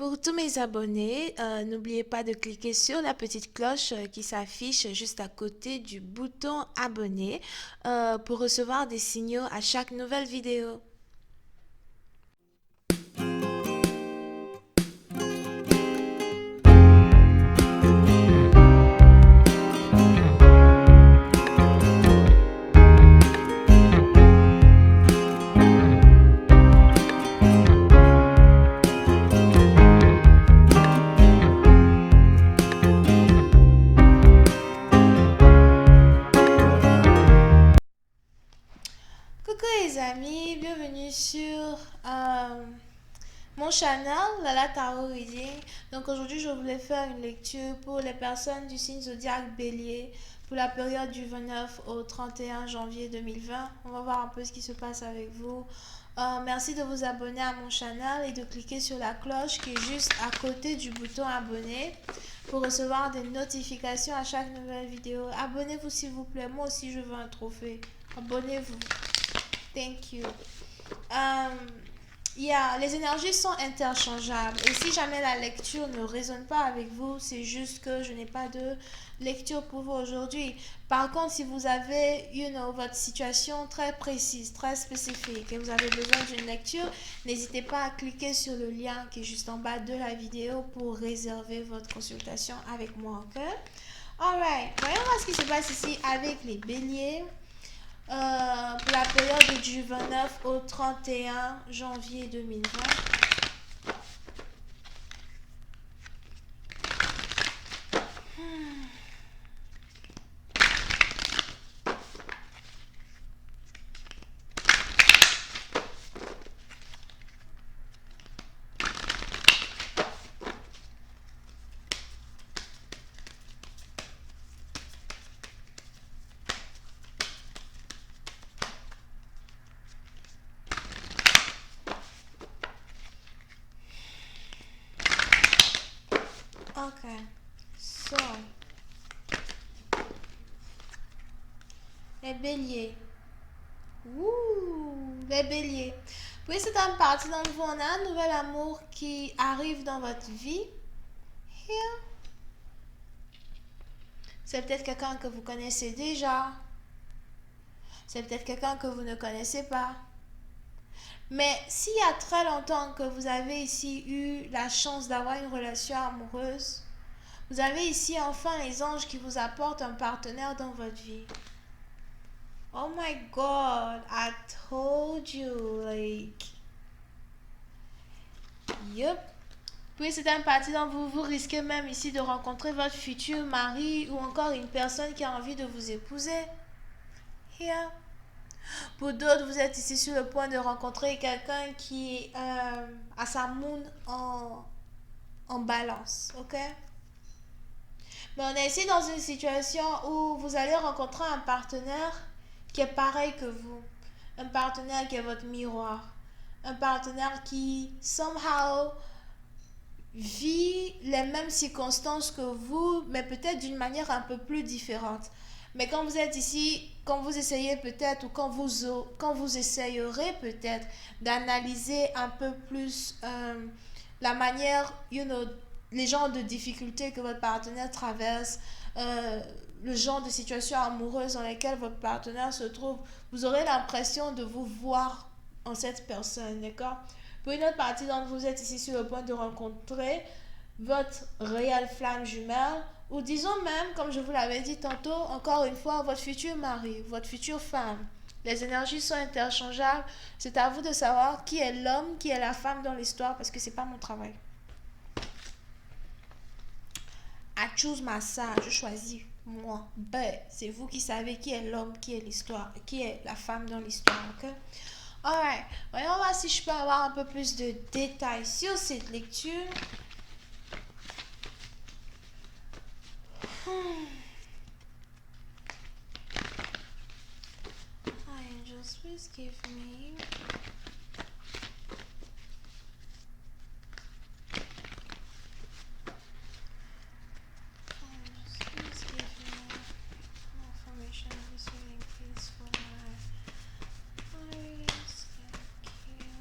Pour tous mes abonnés, n'oubliez pas de cliquer sur la petite cloche qui s'affiche juste à côté du bouton abonner pour recevoir des signaux à chaque nouvelle vidéo. Coucou les amis, bienvenue sur mon channel Lala Tarot Reading. Donc aujourd'hui je voulais faire une lecture pour les personnes du signe zodiaque Bélier pour la période du 29 au 31 janvier 2020. On va voir un peu ce qui se passe avec vous. Merci de vous abonner à mon channel et de cliquer sur la cloche qui est juste à côté du bouton abonner pour recevoir des notifications à chaque nouvelle vidéo. Abonnez-vous s'il vous plaît, moi aussi je veux un trophée. Abonnez-vous. Thank you. Les énergies sont interchangeables. Et si jamais la lecture ne résonne pas avec vous, c'est juste que je n'ai pas de lecture pour vous aujourd'hui. Par contre, si vous avez votre situation très précise, très spécifique et vous avez besoin d'une lecture, n'hésitez pas à cliquer sur le lien qui est juste en bas de la vidéo pour réserver votre consultation avec moi. Ok? Alright. Voyons voir ce qui se passe ici avec les béliers. Pour la période du 29 au 31 janvier 2020. Ok, so, les béliers. Les béliers. Oui, c'est une partie dans le vous, on a un nouvel amour qui arrive dans votre vie. Here. C'est peut-être quelqu'un que vous connaissez déjà. C'est peut-être quelqu'un que vous ne connaissez pas. Mais s'il y a très longtemps que vous avez ici eu la chance d'avoir une relation amoureuse, vous avez ici enfin les anges qui vous apportent un partenaire dans votre vie. Oh my God, I told you, like, yup. Puis c'est un parti dont vous risquez même ici de rencontrer votre futur mari ou encore une personne qui a envie de vous épouser. Here. Pour d'autres, vous êtes ici sur le point de rencontrer quelqu'un qui a sa moon en balance, ok? Mais on est ici dans une situation où vous allez rencontrer un partenaire qui est pareil que vous. Un partenaire qui est votre miroir. Un partenaire qui, somehow, vit les mêmes circonstances que vous, mais peut-être d'une manière un peu plus différente. Mais quand vous êtes ici, quand vous essayez peut-être, ou quand vous essayerez peut-être d'analyser un peu plus la manière, les genres de difficultés que votre partenaire traverse, le genre de situation amoureuse dans laquelle votre partenaire se trouve, vous aurez l'impression de vous voir en cette personne, d'accord? Pour une autre partie d'entre vous êtes ici sur le point de rencontrer votre réelle flamme jumelle, ou disons même, comme je vous l'avais dit tantôt, encore une fois, votre futur mari, votre future femme. Les énergies sont interchangeables. C'est à vous de savoir qui est l'homme, qui est la femme dans l'histoire, parce que c'est pas mon travail. I choose myself, je choisis moi. But c'est vous qui savez qui est l'homme, qui est l'histoire, qui est la femme dans l'histoire, ok? Alright, voyons voir si je peux avoir un peu plus de détails sur cette lecture. Angels, please give me. Angels, please give me more information on this reading, please, for my eyes. Thank you.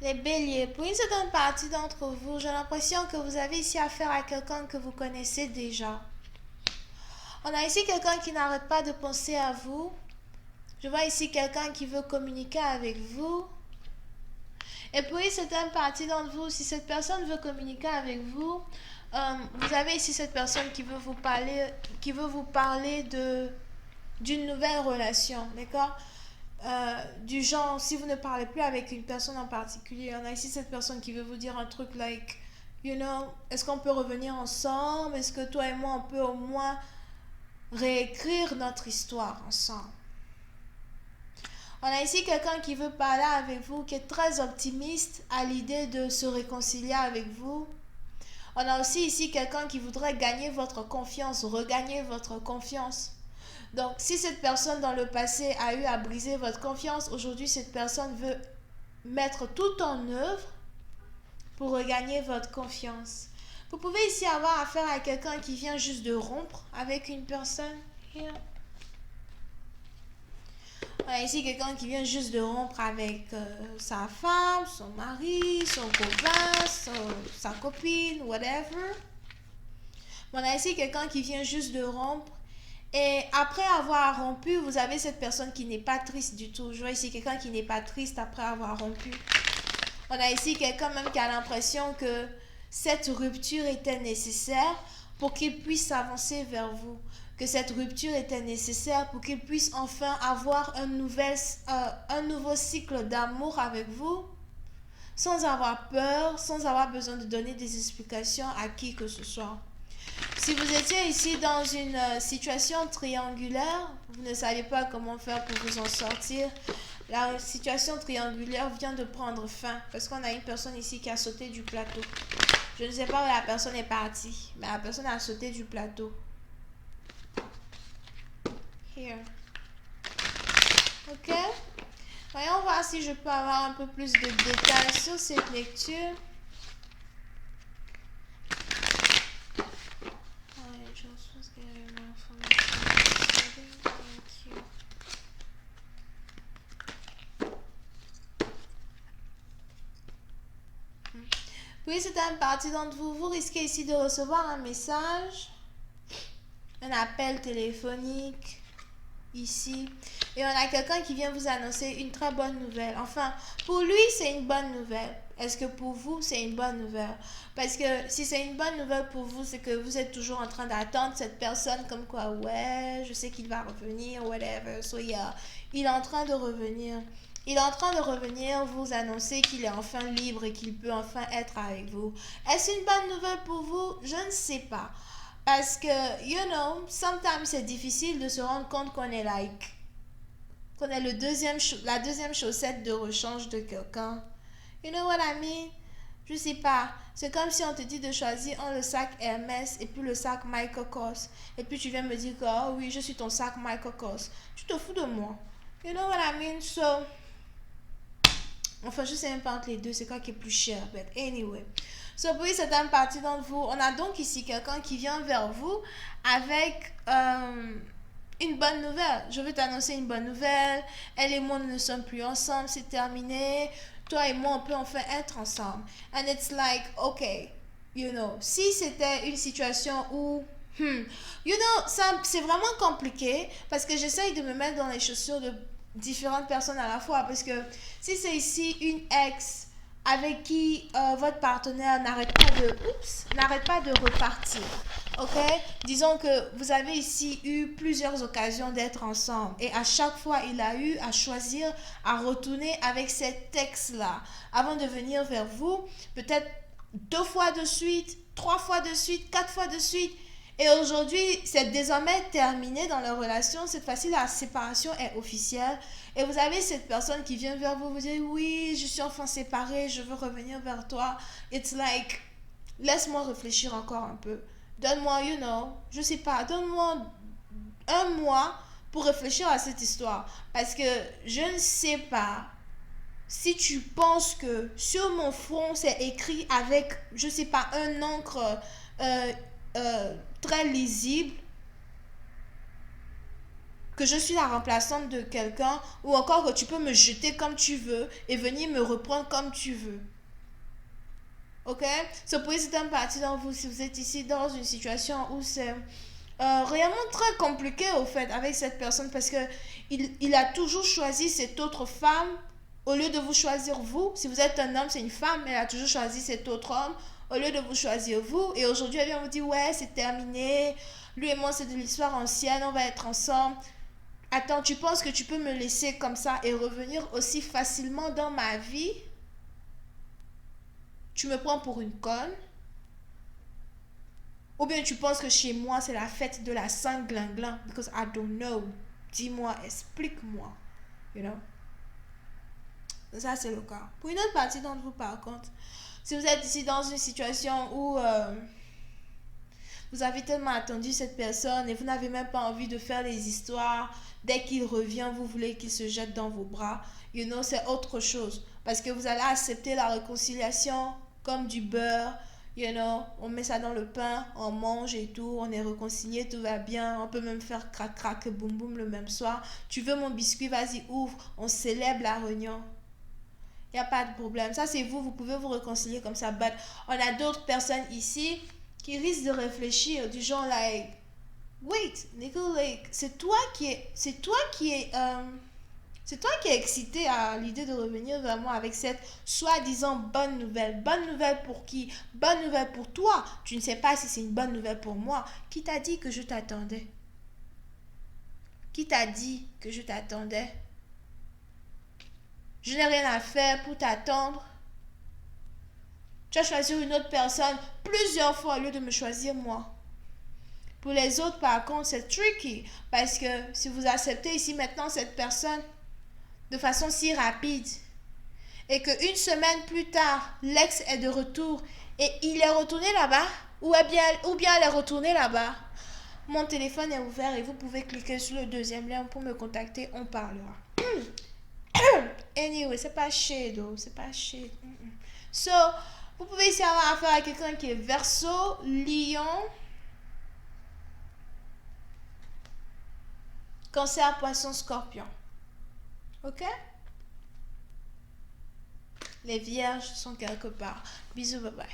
Les béliers, pour une certaine partie d'entre vous, j'ai l'impression que vous avez ici affaire à quelqu'un que vous connaissez déjà. On a ici quelqu'un qui n'arrête pas de penser à vous. Je vois ici quelqu'un qui veut communiquer avec vous. Et pour une certaine partie d'entre vous, si cette personne veut communiquer avec vous, vous avez ici cette personne qui veut vous parler d'une nouvelle relation, d'accord? Du genre, si vous ne parlez plus avec une personne en particulier, on a ici cette personne qui veut vous dire un truc like, est-ce qu'on peut revenir ensemble? Est-ce que toi et moi, on peut au moins réécrire notre histoire ensemble? On a ici quelqu'un qui veut parler avec vous, qui est très optimiste à l'idée de se réconcilier avec vous. On a aussi ici quelqu'un qui voudrait gagner votre confiance, regagner votre confiance. Donc, si cette personne dans le passé a eu à briser votre confiance, aujourd'hui, cette personne veut mettre tout en œuvre pour regagner votre confiance. Vous pouvez ici avoir affaire à quelqu'un qui vient juste de rompre avec une personne. Here. On a ici quelqu'un qui vient juste de rompre avec sa femme, son mari, son copain, sa copine, whatever. On a ici quelqu'un qui vient juste de rompre. Et après avoir rompu, vous avez cette personne qui n'est pas triste du tout. Je vois ici quelqu'un qui n'est pas triste après avoir rompu. On a ici quelqu'un même qui a l'impression que cette rupture était nécessaire pour qu'il puisse avancer vers vous. Que cette rupture était nécessaire pour qu'il puisse enfin avoir un nouveau cycle d'amour avec vous, sans avoir peur, sans avoir besoin de donner des explications à qui que ce soit. Si vous étiez ici dans une situation triangulaire, vous ne savez pas comment faire pour vous en sortir, la situation triangulaire vient de prendre fin parce qu'on a une personne ici qui a sauté du plateau. Je ne sais pas où la personne est partie, mais la personne a sauté du plateau. Here. Ok? Voyons voir si je peux avoir un peu plus de détails sur cette lecture. Puis c'est une partie d'entre vous, vous risquez ici de recevoir un message, un appel téléphonique, ici. Et on a quelqu'un qui vient vous annoncer une très bonne nouvelle. Enfin, pour lui, c'est une bonne nouvelle. Est-ce que pour vous, c'est une bonne nouvelle? Parce que si c'est une bonne nouvelle pour vous, c'est que vous êtes toujours en train d'attendre cette personne comme quoi, ouais, je sais qu'il va revenir, whatever. So yeah, il est en train de revenir. Il est en train de revenir vous annoncer qu'il est enfin libre et qu'il peut enfin être avec vous. Est-ce une bonne nouvelle pour vous? Je ne sais pas. Parce que, sometimes c'est difficile de se rendre compte qu'on est qu'on est la deuxième chaussette de rechange de quelqu'un. You know what I mean? Je sais pas. C'est comme si on te dit de choisir entre le sac Hermès et puis le sac Michael Kors. Et puis tu viens me dire que, oh oui, je suis ton sac Michael Kors. Tu te fous de moi. You know what I mean? So, enfin, je sais même pas entre les deux, c'est quoi qui est plus cher. But anyway. So, pour certaines parties d'entre vous, on a donc ici quelqu'un qui vient vers vous avec une bonne nouvelle. Je veux t'annoncer une bonne nouvelle. Elle et moi, nous ne sommes plus ensemble, c'est terminé. Toi et moi, on peut enfin être ensemble. And it's like, okay, si c'était une situation où, c'est vraiment compliqué parce que j'essaye de me mettre dans les chaussures de différentes personnes à la fois. Parce que si c'est ici une ex avec qui votre partenaire n'arrête pas de repartir, ok? Disons que vous avez ici eu plusieurs occasions d'être ensemble et à chaque fois, il a eu à choisir à retourner avec cet ex-là avant de venir vers vous, peut-être 2 fois de suite, 3 fois de suite, 4 fois de suite. Et aujourd'hui, c'est désormais terminé dans leur relation. Cette fois-ci, la séparation est officielle. Et vous avez cette personne qui vient vers vous, vous dit, oui, je suis enfin séparée, je veux revenir vers toi. It's like, laisse-moi réfléchir encore un peu. Donne-moi, je sais pas, donne-moi 1 mois pour réfléchir à cette histoire. Parce que je ne sais pas si tu penses que sur mon front, c'est écrit avec, je sais pas, un encre très lisible. que je suis la remplaçante de quelqu'un ou encore que tu peux me jeter comme tu veux et venir me reprendre comme tu veux. Ok? Ce pourrait être une partie dans vous si vous êtes ici dans une situation où c'est réellement très compliqué au fait avec cette personne parce que il a toujours choisi cette autre femme au lieu de vous choisir vous. Si vous êtes un homme, c'est une femme, mais elle a toujours choisi cet autre homme au lieu de vous choisir vous. Et aujourd'hui, elle vient vous dire, ouais, c'est terminé. Lui et moi, c'est de l'histoire ancienne, on va être ensemble. Attends, tu penses que tu peux me laisser comme ça et revenir aussi facilement dans ma vie? Tu me prends pour une conne? Ou bien tu penses que chez moi, c'est la fête de la Saint-Glinglin? Because I don't know. Dis-moi, explique-moi. You know? Ça, c'est le cas. Pour une autre partie d'entre vous, par contre, si vous êtes ici dans une situation où vous avez tellement attendu cette personne et vous n'avez même pas envie de faire les histoires, dès qu'il revient, vous voulez qu'il se jette dans vos bras, you know, c'est autre chose. Parce que vous allez accepter la réconciliation comme du beurre, you know, on met ça dans le pain, on mange et tout, on est réconcilié, tout va bien, on peut même faire crac crac boum boum le même soir. Tu veux mon biscuit, vas-y, ouvre, on célèbre la réunion. Il n'y a pas de problème. Ça, c'est vous, vous pouvez vous réconcilier comme ça. But on a d'autres personnes ici qui risquent de réfléchir du genre, like, wait, nigga, like, c'est toi qui es excité à l'idée de revenir vers moi avec cette soi-disant bonne nouvelle. Bonne nouvelle pour qui? Bonne nouvelle pour toi. Tu ne sais pas si c'est une bonne nouvelle pour moi. Qui t'a dit que je t'attendais? Qui t'a dit que je t'attendais? Je n'ai rien à faire pour t'attendre. Tu as choisi une autre personne plusieurs fois au lieu de me choisir moi. Pour les autres, par contre, c'est tricky. Parce que si vous acceptez ici maintenant cette personne de façon si rapide et qu'une semaine plus tard, l'ex est de retour et il est retourné là-bas ou bien elle est retournée là-bas, mon téléphone est ouvert et vous pouvez cliquer sur le deuxième lien pour me contacter, on parlera. Anyway, c'est pas shade, c'est pas shade. So, vous pouvez ici avoir affaire à quelqu'un qui est Verseau, Lion, Cancer, Poisson, Scorpion. Ok? Les vierges sont quelque part. Bisous, bye bye.